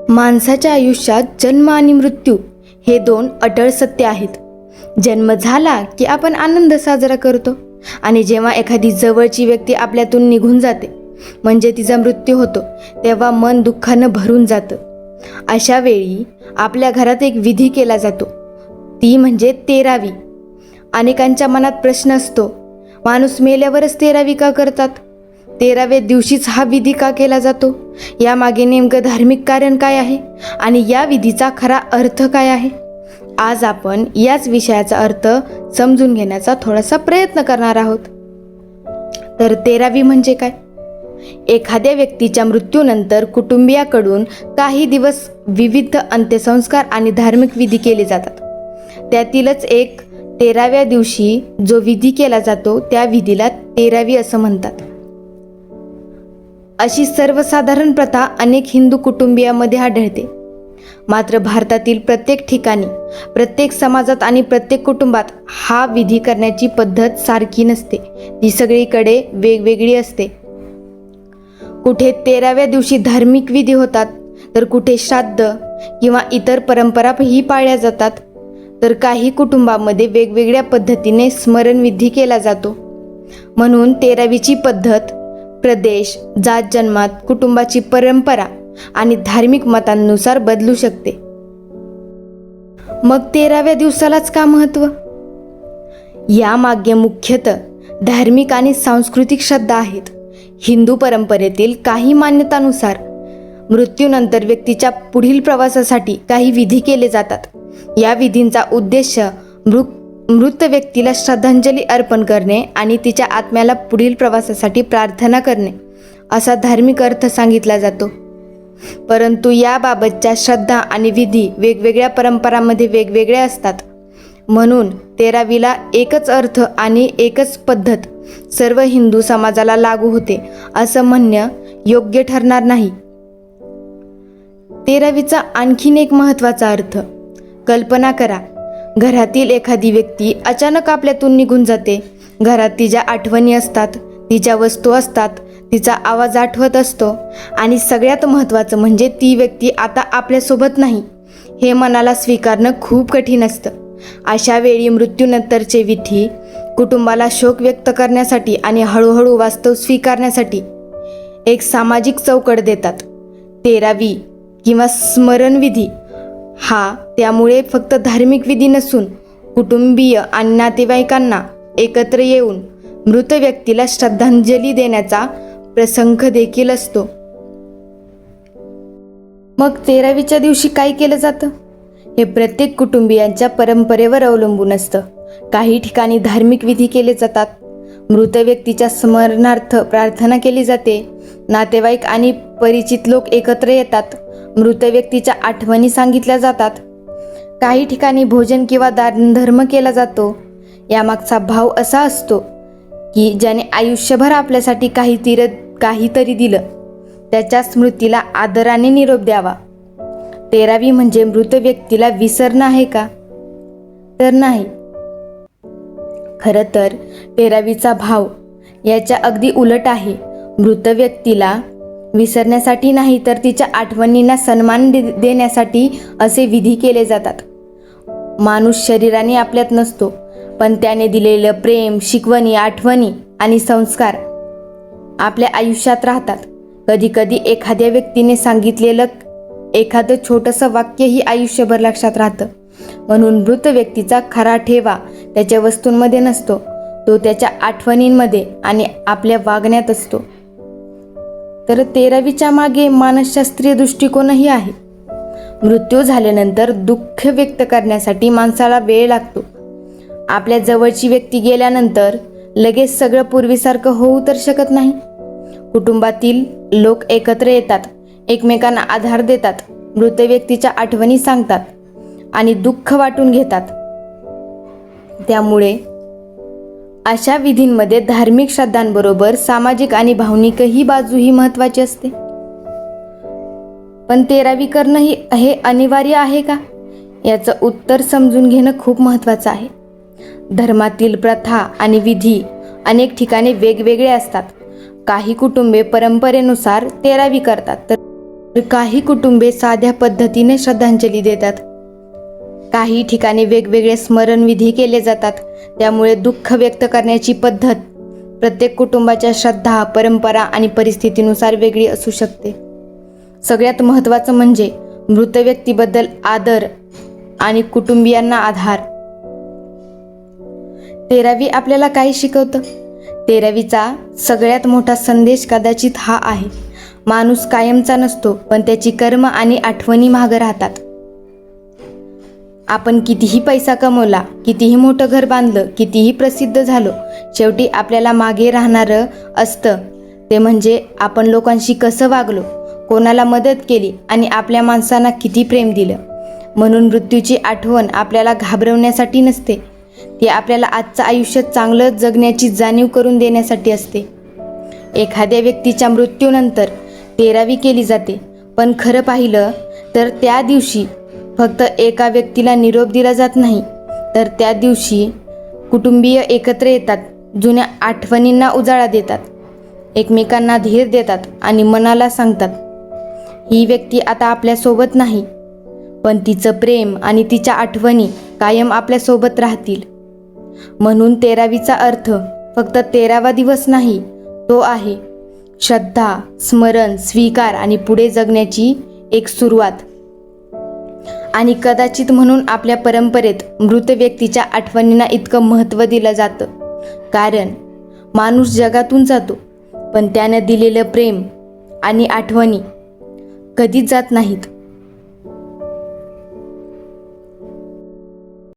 माणसाच्या आयुष्यात जन्म आणि मृत्यू हे दोन अटळ सत्य आहेत. जन्म झाला की आपण आनंद साजरा करतो आणि जेव्हा एखादी जवळची व्यक्ती आपल्यातून निघून जाते म्हणजे तिचा मृत्यू होतो तेव्हा मन दुःखानं भरून जातं. अशा वेळी आपल्या घरात एक विधी केला जातो, ती म्हणजे तेरावी. अनेकांच्या मनात प्रश्न असतो, माणूस मेल्यावरच तेरावी का करतात? 13व्या दिवशीच हा विधी का केला जातो? यामागे नेमकं धार्मिक कारण काय आहे आणि या विधीचा खरा अर्थ काय आहे? आज आपण याच विषयाचा अर्थ समजून घेण्याचा थोडासा प्रयत्न करणार आहोत. तर तेरावी म्हणजे काय? एखाद्या व्यक्तीच्या मृत्यूनंतर कुटुंबियाकडून काही दिवस विविध अंत्यसंस्कार आणि धार्मिक विधी केले जातात. त्यातीलच एक 13व्या दिवशी जो विधी केला जातो त्या विधीला तेरावी असं म्हणतात. अशी सर्वसाधारण प्रथा अनेक हिंदू कुटुंबियांमध्ये आढळते. मात्र भारतातील प्रत्येक ठिकाणी, प्रत्येक समाजात आणि प्रत्येक कुटुंबात हा विधी करण्याची पद्धत सारखी नसते. ती सगळीकडे वेगवेगळी असते. कुठे 13व्या दिवशी धार्मिक विधी होतात, तर कुठे श्राद्ध किंवा इतर परंपराही पाळल्या जातात. तर काही कुटुंबामध्ये वेगवेगळ्या पद्धतीने स्मरणविधी केला जातो. म्हणून तेरावीची पद्धत प्रदेश, जात, जन्मात, कुटुंबाची परंपरा आणि धार्मिक मतांनुसार बदलू शकते. मग 13व्या दिवसालाच का महत्त्व? यामागे मुख्यतः धार्मिक आणि सांस्कृतिक श्रद्धा आहेत. हिंदू परंपरेतील काही मान्यतानुसार मृत्यूनंतर व्यक्तीच्या पुढील प्रवासासाठी काही विधी केले जातात. या विधींचा उद्देश मृत व्यक्तीला श्रद्धांजली अर्पण करणे आणि तिच्या आत्म्याला पुढील प्रवासासाठी प्रार्थना करणे असा धार्मिक अर्थ सांगितला जातो. परंतु याबाबतच्या श्रद्धा आणि विधी वेगवेगळ्या परंपरांमध्ये वेगवेगळ्या असतात. म्हणून तेरावीला एकच अर्थ आणि एकच पद्धत सर्व हिंदू समाजाला लागू होते असं म्हणणं योग्य ठरणार नाही. तेरावीचा आणखीन एक महत्त्वाचा अर्थ. कल्पना करा, घरातील एखादी व्यक्ती अचानक आपल्यातून निघून जाते. घरात तिच्या आठवणी असतात, तिच्या वस्तू असतात, तिचा आवाज आठवत असतो आणि सगळ्यात महत्त्वाचं म्हणजे ती व्यक्ती आता आपल्यासोबत नाही. हे मनाला स्वीकारणं खूप कठीण असतं. अशा वेळी मृत्यूनंतरचे विधी कुटुंबाला शोक व्यक्त करण्यासाठी आणि हळूहळू वास्तव स्वीकारण्यासाठी एक सामाजिक चौकट देतात. तेरावी किंवा स्मरणविधी हा त्यामुळे फक्त धार्मिक विधी नसून कुटुंबीय आणि नातेवाईकांना एकत्र येऊन मृत व्यक्तीला श्रद्धांजली देण्याचा प्रसंग देखील असतो. मग 13वीच्या दिवशी काय केलं जातं? हे प्रत्येक कुटुंबियांच्या परंपरेवर अवलंबून असतं. काही ठिकाणी धार्मिक विधी केले जातात. मृत व्यक्तीच्या स्मरणार्थ प्रार्थना केली जाते. नातेवाईक आणि परिचित लोक एकत्र येतात. मृत व्यक्तीच्या आठवणी सांगितल्या जातात. काही ठिकाणी भोजन किंवा दानधर्म केला जातो. यामागचा भाव असा असतो की ज्याने आयुष्यभर आपल्यासाठी काहीतरी दिलं त्याच्या स्मृतीला आदराने निरोप द्यावा. तेरावी म्हणजे मृत व्यक्तीला विसरणं आहे का? तर नाही. खरं तर तेरावीचा भाव याच्या अगदी उलट आहे. मृत व्यक्तीला विसरण्यासाठी नाही तर तिच्या आठवणींना सन्मान देण्यासाठी असे विधी केले जातात. माणूस शरीराने आपल्यात नसतो, पण त्याने दिलेलं प्रेम, शिकवणी, आठवणी आणि संस्कार आपल्या आयुष्यात राहतात. कधीकधी एखाद्या व्यक्तीने सांगितलेलं एखादं छोटंसं वाक्यही आयुष्यभर लक्षात राहतं. म्हणून मृत व्यक्तीचा खरा ठेवा त्याच्या वस्तूंमध्ये नसतो, तो त्याच्या आठवणींमध्ये आणि आपल्या वागण्यात असतो. तर तेरावीच्या मागे मानसशास्त्रीय दृष्टिकोनही आहे. मृत्यू झाल्यानंतर दुःख व्यक्त करण्यासाठी माणसाला वेळ लागतो. आपल्या जवळची व्यक्ती गेल्यानंतर लगेच सगळं पूर्वीसारखं होऊ तर शकत नाही. कुटुंबातील लोक एकत्र येतात, एकमेकांना आधार देतात, मृत व्यक्तीच्या आठवणी सांगतात आणि दुःख वाटून घेतात. त्यामुळे अशा विधींमध्ये धार्मिक श्रद्धांबरोबर सामाजिक आणि भावनिकही बाजूही महत्त्वाची असते. पण तेरावी करणं हे अनिवार्य आहे का? याचं उत्तर समजून घेणं खूप महत्त्वाचं आहे. धर्मातील प्रथा आणि विधी अनेक ठिकाणी वेगवेगळे असतात. काही कुटुंबे परंपरेनुसार तेरावी करतात, तर तर काही कुटुंबे साध्या पद्धतीने श्रद्धांजली देतात. काही ठिकाणी वेगवेगळे स्मरणविधी केले जातात. त्यामुळे दुःख व्यक्त करण्याची पद्धत प्रत्येक कुटुंबाच्या श्रद्धा, परंपरा आणि परिस्थितीनुसार वेगळी असू शकते. सगळ्यात महत्त्वाचं म्हणजे मृत व्यक्तीबद्दल आदर आणि कुटुंबियांना आधार. 13वी आपल्याला काय शिकवतं? 13वीचा सगळ्यात मोठा संदेश कदाचित हा आहे: माणूस कायमचा नसतो, पण त्याची कर्म आणि आठवणी मागं राहतात. आपण कितीही पैसा कमवला, कितीही मोठं घर बांधलं, कितीही प्रसिद्ध झालो, शेवटी आपल्याला मागे राहणारं असतं ते म्हणजे आपण लोकांशी कसं वागलो, कोणाला मदत केली आणि आपल्या माणसांना किती प्रेम दिलं. म्हणून मृत्यूची आठवण आपल्याला घाबरवण्यासाठी नसते, ती आपल्याला आजचं आयुष्य चांगलं जगण्याची जाणीव करून देण्यासाठी असते. एखाद्या व्यक्तीच्या मृत्यूनंतर 13वी केली जाते, पण खरं पाहिलं तर त्या दिवशी फक्त एका व्यक्तीला निरोप दिला जात नाही, तर त्या दिवशी कुटुंबीय एकत्र येतात, जुन्या आठवणींना उजाळा देतात, एकमेकांना धीर देतात आणि मनाला सांगतात, ही व्यक्ती आता आपल्यासोबत नाही, पण तिचं प्रेम आणि तिच्या आठवणी कायम आपल्यासोबत राहतील. म्हणून 13वीचा अर्थ फक्त 13वा दिवस नाही, तो आहे श्रद्धा, स्मरण, स्वीकार आणि पुढे जगण्याची एक सुरुवात. आणि कदाचित म्हणून आपल्या परंपरेत मृत व्यक्तीच्या आठवणींना इतकं महत्त्व दिलं जातं, कारण माणूस जगातून जातो, पण त्यानं दिलेलं प्रेम आणि आठवणी कधीच जात नाहीत.